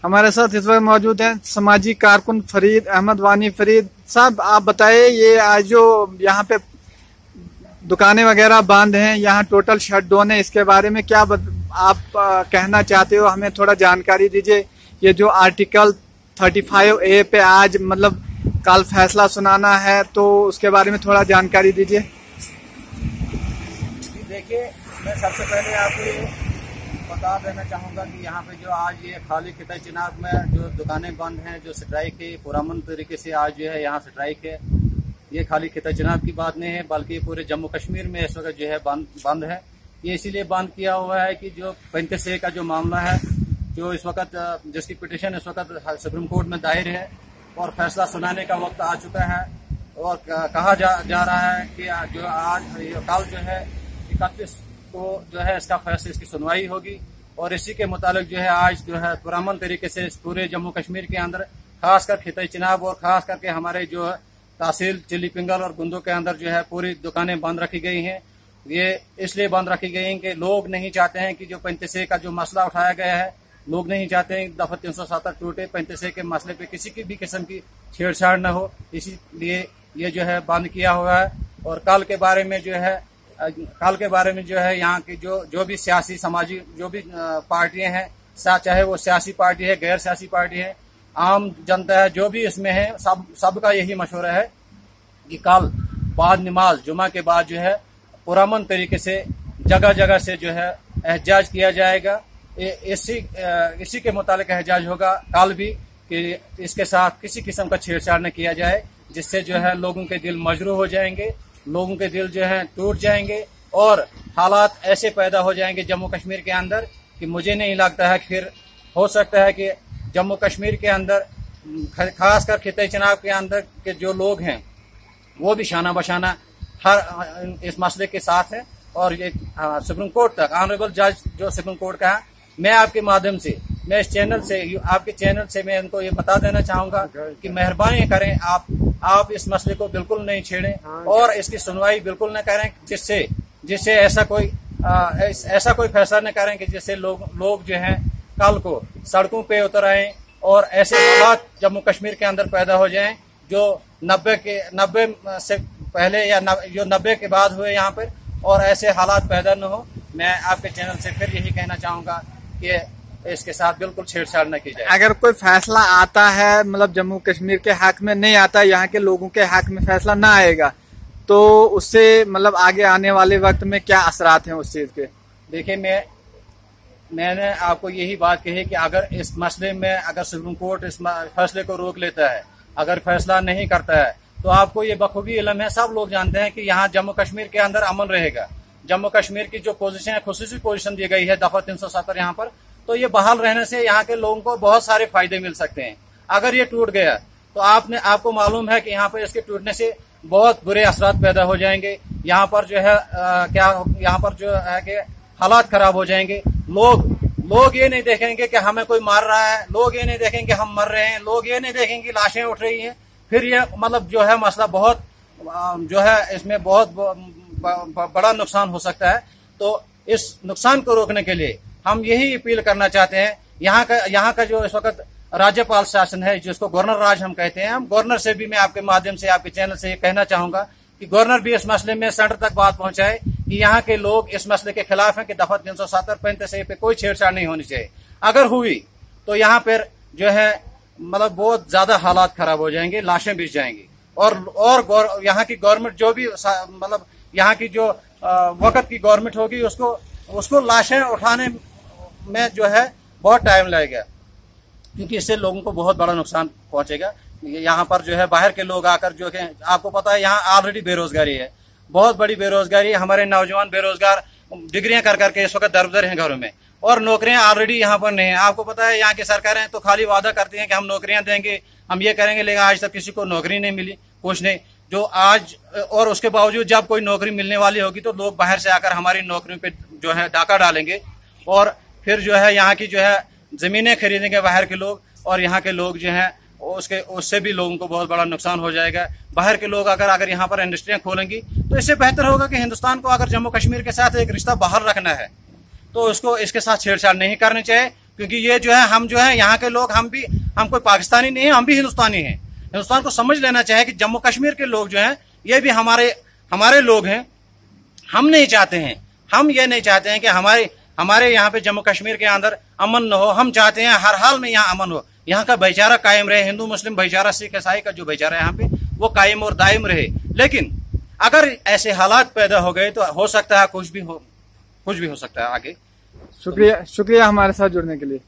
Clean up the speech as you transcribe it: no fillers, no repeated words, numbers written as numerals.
हमारे साथ इस वक्त मौजूद हैं समाजी कारकुन फरीद अहमद वानी। फरीद साहब, आप बताइए, ये आज जो यहाँ पे दुकानें वगैरह बंद हैं, यहाँ टोटल शट डाउन है, इसके बारे में क्या आप कहना चाहते हो? हमें थोड़ा जानकारी दीजिए। ये जो आर्टिकल 35A पे आज मतलब कल फैसला सुनाना है, तो उसके बारे में थोड़ा जानकारी दीजिए। देखिए, मैं सबसे पहले आपको ये बता देना चाहूँगा कि यहाँ पे जो आज ये खाली खिता चिनाब में जो दुकानें बंद हैं, जो स्ट्राइक है पुरअमन तरीके से आज जो है यहाँ स्ट्राइक है, ये खाली खिता चिनाब की बात नहीं है, बल्कि पूरे जम्मू कश्मीर में इस वक्त जो है बंद है। ये इसीलिए बंद किया हुआ है कि जो 35A का जो मामला है, जो इस वक्त जिसकी पिटीशन इस वक्त सुप्रीम कोर्ट में दायर है और फैसला सुनाने का वक्त आ चुका है, और कहा जा रहा है कि जो आज कल जो है 31 को जो है इसका फैसला, इसकी सुनवाई होगी। और इसी के मुताबिक जो है आज जो है पुरअमन तरीके से पूरे जम्मू कश्मीर के अंदर, खासकर खिता चिनाब और खास करके हमारे जो तहसील चिली पिंगल और गुंदो के अंदर जो है पूरी दुकानें बंद रखी गई हैं। ये इसलिए बंद रखी गई हैं कि लोग नहीं चाहते हैं कि जो 35A का जो मसला उठाया गया है, लोग नहीं चाहते हैं दफा 370 टूटे। 35A के मसले पे किसी की भी किस्म की छेड़छाड़ न हो, इसीलिए ये जो है बंद किया हुआ है। और कल के बारे में जो है यहाँ की जो भी सियासी समाजी जो भी पार्टियां हैं, चाहे वो सियासी पार्टी है, गैर सियासी पार्टी है, आम जनता है, जो भी इसमें है, सबका यही मशवरा है कि कल बाद नमाज जुमा के बाद जो है पुरअमन तरीके से जगह जगह से जो है एहतजाज किया जाएगा। इसी के मुतालिक एहतजाज होगा कल भी, कि इसके साथ किसी किस्म का छेड़छाड़ न किया जाए, जिससे जो है लोगों के दिल मजरूह हो जाएंगे, लोगों के दिल जो है टूट जाएंगे और हालात ऐसे पैदा हो जाएंगे जम्मू कश्मीर के अंदर कि मुझे नहीं लगता है कि फिर हो सकता है कि जम्मू कश्मीर के अंदर, खासकर खिता चिनाब के अंदर के जो लोग हैं वो भी शाना बशाना हर इस मसले के साथ है। और ये सुप्रीम कोर्ट तक, ऑनरेबल जज जो सुप्रीम कोर्ट का है, मैं आपके माध्यम से, मैं इस चैनल से, आपके चैनल से मैं इनको ये बता देना चाहूंगा कि मेहरबानी करें, आप इस मसले को बिल्कुल नहीं छेड़ें और इसकी सुनवाई बिल्कुल न करें, जिससे ऐसा कोई फैसला न करें कि जिससे लोग जो हैं कल को सड़कों पे उतर आए और ऐसे हालात जम्मू कश्मीर के अंदर पैदा हो जाएं जो 90 से पहले या जो 90 के बाद हुए यहाँ पर, और ऐसे हालात पैदा न हो। मैं आपके चैनल से फिर यही कहना चाहूंगा कि इसके साथ बिल्कुल छेड़छाड़ न की जाए। अगर कोई फैसला आता है, मतलब जम्मू कश्मीर के हक में नहीं आता, यहाँ के लोगों के हक में फैसला ना आएगा, तो उससे मतलब आगे आने वाले वक्त में क्या असरात हैं उस चीज के? देखिए, मैंने आपको यही बात कही कि अगर इस मसले में अगर सुप्रीम कोर्ट इस फैसले को रोक लेता है, अगर फैसला नहीं करता है, तो आपको ये बखूबी इल्म है, सब लोग जानते हैं कि यहाँ जम्मू कश्मीर के अंदर अमन रहेगा। जम्मू कश्मीर की जो पोजीशन है, खुसूसी पोजीशन दी गई है दफा 370 यहाँ पर, तो ये बहाल रहने से यहाँ के लोगों को बहुत सारे फायदे मिल सकते हैं। अगर ये टूट गया तो आपको मालूम है कि यहाँ पर इसके टूटने से बहुत बुरे असरात पैदा हो जाएंगे। यहाँ पर जो है यहाँ पर जो है कि हालात खराब हो जाएंगे। लोग ये नहीं देखेंगे कि हमें कोई मार रहा है, लोग ये नहीं देखेंगे हम मर रहे हैं, लोग ये नहीं देखेंगे लाशें उठ रही हैं। फिर ये मतलब जो है मसला बहुत जो है इसमें बहुत बड़ा नुकसान हो सकता है। तो इस नुकसान को रोकने के लिए हम यही अपील करना चाहते हैं। यहाँ का जो इस वक्त राज्यपाल शासन है, जिसको गवर्नर राज हम कहते हैं, हम गवर्नर से भी, मैं आपके माध्यम से आपके चैनल से ये कहना चाहूंगा कि गवर्नर भी इस मसले में सेंटर तक बात पहुंचाए कि यहाँ के लोग इस मसले के खिलाफ हैं कि दफा 370 35A पे कोई छेड़छाड़ नहीं होनी चाहिए। अगर हुई तो यहाँ पर जो है मतलब बहुत ज्यादा हालात खराब हो जाएंगे, लाशें बिछ जाएंगी। और यहाँ की गवर्नमेंट जो भी मतलब यहाँ की जो वक्त की गवर्नमेंट होगी, उसको लाशें उठाने में जो है बहुत टाइम लगेगा, क्योंकि इससे लोगों को बहुत बड़ा नुकसान पहुंचेगा। यहाँ पर जो है बाहर के लोग आकर, जो कि आपको पता है यहाँ ऑलरेडी बेरोजगारी है, बहुत बड़ी बेरोजगारी है। हमारे नौजवान बेरोजगार डिग्रियां कर करके इस वक्त दरबदर हैं घरों में, और नौकरियां ऑलरेडी यहाँ पर नहीं है। आपको पता है यहाँ की सरकारें तो खाली वादा करती हैं कि हम नौकरियां देंगे, हम ये करेंगे, लेकिन आज तक किसी को नौकरी नहीं मिली, कुछ नहीं। जो आज और उसके बावजूद जब कोई नौकरी मिलने वाली होगी तो लोग बाहर से आकर हमारी नौकरियों पे जो है डाका डालेंगे, और फिर जो है यहाँ की जो है जमीनें खरीदेंगे बाहर के लोग, और यहाँ के लोग जो हैं उससे भी लोगों को बहुत बड़ा नुकसान हो जाएगा। बाहर के लोग अगर यहाँ पर इंडस्ट्रियां खोलेंगी तो इससे बेहतर होगा कि हिंदुस्तान को अगर जम्मू कश्मीर के साथ एक रिश्ता बहाल रखना है तो उसको इसके साथ छेड़छाड़ नहीं करनी चाहिए। क्योंकि ये जो है हम जो है यहाँ के लोग, हम कोई पाकिस्तानी नहीं है, हम भी हिंदुस्तानी हैं। हिंदुस्तान को समझ लेना चाहिए कि जम्मू कश्मीर के लोग जो हैं ये भी हमारे लोग हैं। हम नहीं चाहते हैं, हम ये नहीं चाहते हैं कि हमारे यहाँ पे जम्मू कश्मीर के अंदर अमन न हो। हम चाहते हैं हर हाल में यहाँ अमन हो, यहाँ का भाईचारा कायम रहे, हिंदू मुस्लिम भाईचारा, सिख ईसाई का जो भाईचारा है यहाँ पे वो कायम और दायम रहे। लेकिन अगर ऐसे हालात पैदा हो गए तो हो सकता है कुछ भी हो सकता है आगे। शुक्रिया हमारे साथ जुड़ने के लिए।